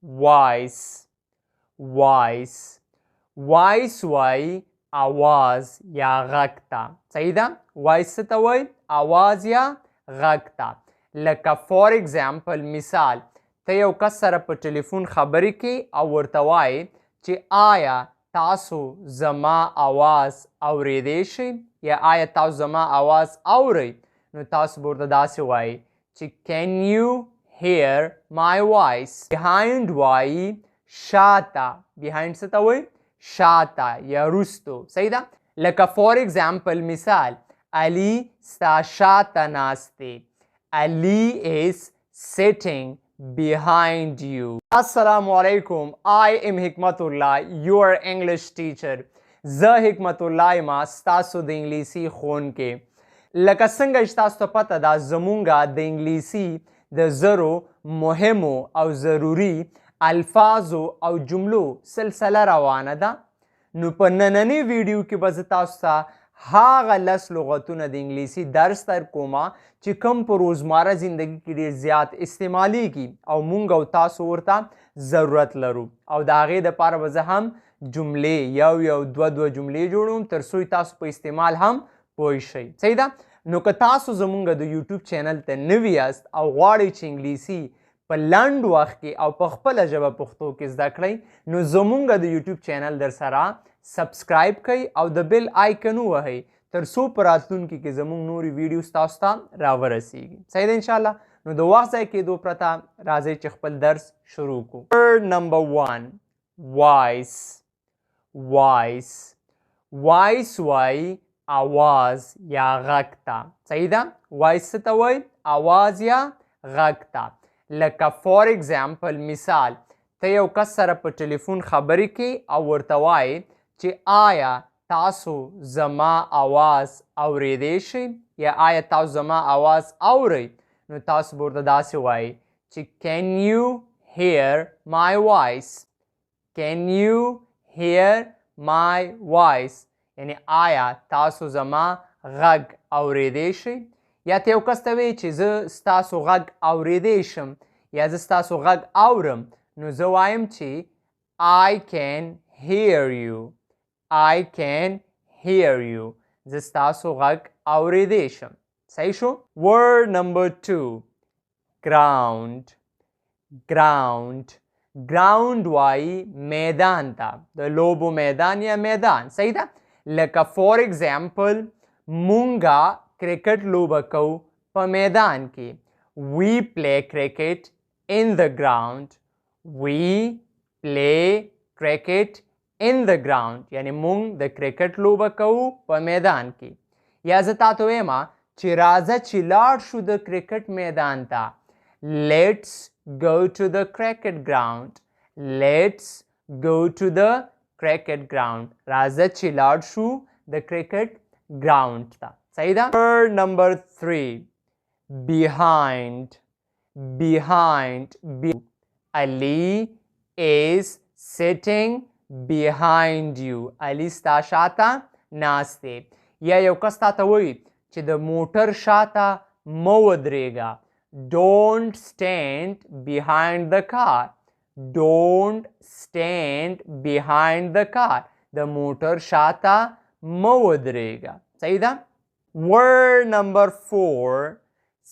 voice voice voice وای आवाज یا غږ ته. صحیح ده؟ voice څه ته وایي؟ आवाज یا غږ ته. لکه فار اگزامپل مثال، ته یو کس سره په ټلیفون خبرې کوي او ورته وایي چې آیا تاسو زما آواز اوریدی شئ یا آیا تاسو زما آواز اورئ، نو تاسو به ورته داسې وایي چې can you hear my voice. behind وایي شاته. behind څه ته وایي؟ شاته یا وروستو. صحیح ده؟ لکه فار اگزامپل مثال، علي ستا شاته ناست دی. Ali is sitting behind you. Assalamu alaikum. I am Hikmatullah, your English teacher. زه حکمتالله یم، ستاسو د انګلیسي ښوونکی. لکه څنګه چې تاسو ته پته ده زمونږ د انګلیسي د زرو مهمو او ضروري الفاظو او جملو سلسله روانه ده. نو په نننی ویډیو کې به زه تاسو ته هغه 10 لغتونه د انګلیسي درس در کومه چې کوم په روزمره زندگی کې ډېر زیات استعمالیږي او مونږ او تاسو ورته ضرورت لرو، او د هغې دپاره به زه هم جملې یو دوه جملې جوړوم تر څو تاسو په استعمال هم پوه شئ. صحیح ده؟ نو که تاسو زمونږ د یوټیوب چینل ته نوي یاست او غواړئ چې انګلیسي په لنډ وخت کې او په خپله ژبه پښتو کې زده کړئ، نو زمونږ د یوټیوب چینل در سره سبسکرایب کړئ او د بیل آیکن ووهئ تر څو په راتلونکي کې زموږ نورې ویډیوز تاسو ته راورسیږي. صحیح ده انشاءالله؟ نو د وخت ضایع کېدو پرته راځئ چې خپل درس شروع کړو. ورډ نمبر 1 voice voice voice وایي आवाज یا غږ ته. صحیح ده؟ voice څه ته وایي؟ आवाज یا غږ ته. لکه فار اگزامپل مثال، ته یو کس سره په ټلیفون خبرې کوي او ورته وایي چې آیا تاسو زما آواز اوریدی شئ یا آیا تاسو زما آواز اورئ، نو تاسو به ورته داسې وایي چې can you hear my voice. can you hear my voice یعنی آیا تاسو زما غږ اوریدی شئ. یا ته یو کس ته وایي چې زه ستاسو غږ اوریدی شم یا زه ستاسو غږ اورم، نو زه وایم چې I can hear you. I can hear you. زه ستاسو غږ اوریدی شم. صحیح شو؟ ورډ نمبر 2 ground ground ground وایي میدان ته، د لوبو میدان یا میدان. صحیح ده؟ لکه فار اگزامپل مونږه کرکټ لوبه کوو په میدان کې. we play cricket in the ground. we play cricket in the ground یعنی مونږ د کرکټ لوبه کوو په میدان کې. یا زه تاته وایم چې راځه چې لاړ شو د کرکټ میدان ته. let's go to the cricket ground. let's go to the cricket ground. راځه چې لاړ شو د کرکټ ګراوند ته. صحیح ده؟ ورډ نمبر 3 behind behind Ali is sitting behind you. علي ستا شاته ناست دی. یا یو کس تاته وایي چې د موټر شاته مه ودرېږه. don't stand behind the car. don't stand behind the car. د موټر شاته مه ودرېږه. صحیح ده؟ ورډ نمبر 4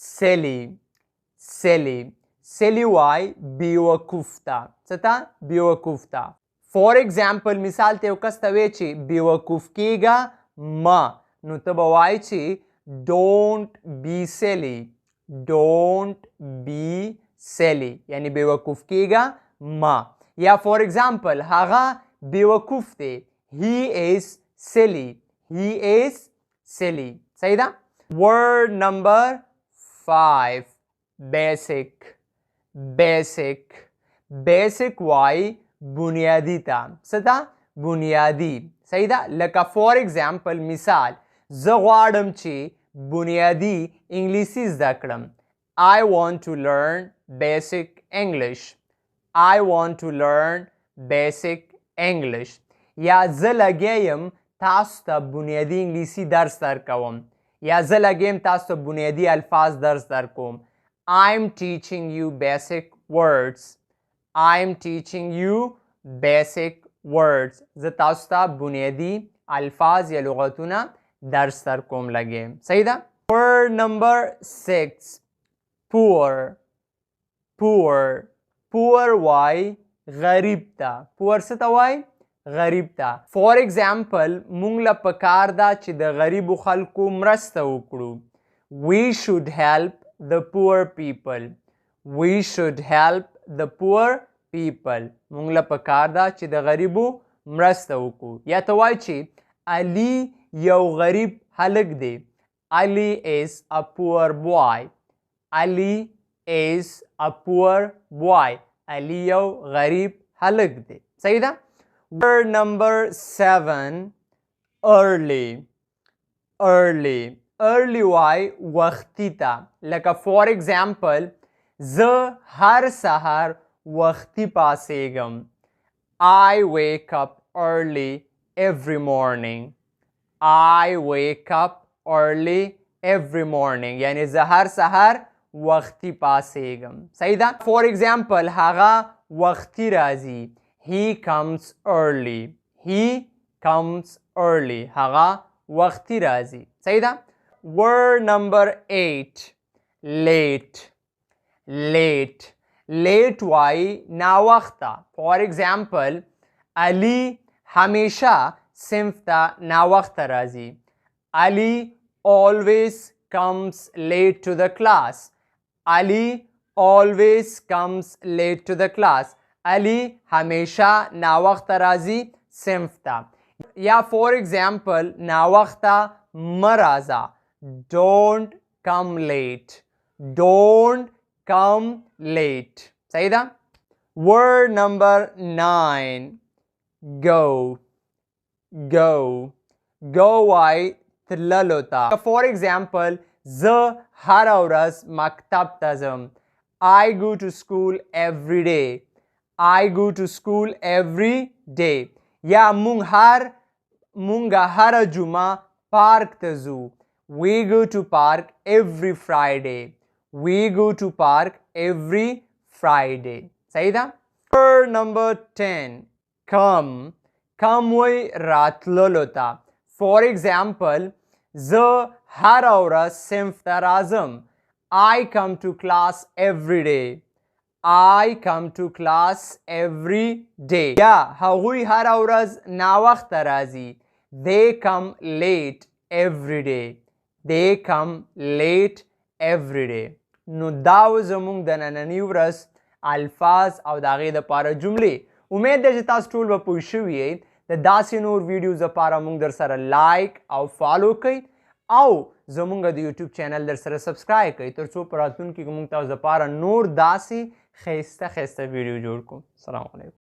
silly silly silly وایي بیوقوف ته. څه ته؟ بیوقوف ته. فار اگزامپل مثال ته یو کس ته وایي چې بیوقوف کېږه مه، نو ته به وایي چې don't be silly. don't be silly یعنی بیوقوف کېږه مه. یا فار اگزامپل هغه بیوقوف دی. he is silly. he is silly. صحیح ده؟ ورډ نمبر 5 basic basic basic وایي بنیادی ته. څه ته؟ بنیادی. صحیح ده؟ لکه فار اگزامپل مثال، زه غواړم چې بنیادی انګلیسي زده کړم. I want to learn basic English. I want to learn basic English. یا زه لګیا یم تاسو ته بنیادی انګلیسي درس درکوم. یا زه لګیا یم تاسو ته بنیادی الفاظ درس درکوم. I'm teaching you basic words. I am teaching you basic words. زه تاسو ته بنیادی الفاظ یا لغاتونه درس در کوم لګیم. صحیح ده؟ Word number 6. Poor. Poor. Poor وای غریب ته. Poor څه ته وای؟ غریب ته. For example مونږ له پکار ده چې د غریبو خلکو مرسته وکړو. We should help the poor people. We should help the poor people. مونږ له پکار ده چې د غریبو مرسته وکړو. یا ته وای چې علي یو غریب هلک دی. Ali is a poor boy. Ali is a poor boy. Ali یو غریب هلک دی. صحیح ده؟ Word number 7. Early. Early. Early وای وختي ته. لکه for example زه هر سهار وختي پاسېږم. I wake up early every morning. I wake up early every morning. یعنی زه هر سهار وختي پاسېږم. صحیح ده؟ For example هغه وختي راځي. He comes early. He comes early. هغه وختي راځي. صحیح ده؟ Word number 8. Late. Late. Late وای ناوخته. For example علي همیشه صنف ته ناوخته راځي. Ali always comes late to the class. Ali always comes late to the class. Ali همیشه ناوخته راځي صنف ته. یا for example ناوخته مه راځه. Don't come late. Don't come late. صحیح ده؟ Word number 9. Go. Go. Go وای تللو ته. For example زه هره ورځ مکتب ته ځم. I go to school every day. I go to school every day. یا مونږ هره جمعه پارک ته ځو. We go to park every Friday. We go to park every Friday. صحیح ده؟ Word number 10. Come. Come وای راتللو ته. For example زه هره ورځ صنف ته راځم. I come to class every day. I come to class every day. یا هغوی هره ورځ ناوخته راځي. They come late every day. They come late every day. نو دا و زمونږ د نننۍ ورځ الفاظ او د هغې دپاره جملې. امید ده چې تاسو ټول به پوه شوي یئ. د داسې نور ویډیوز لپاره مونږ در سره لایک او فالو کوئ او زمونږ د یوټیوب چینل در سره سبسکرایب کوئ تر څو په راتلونکي کې مونږ تاسو لپاره نور داسې ښایسته ښایسته ویډیو جوړ کړو. السلام علیکم.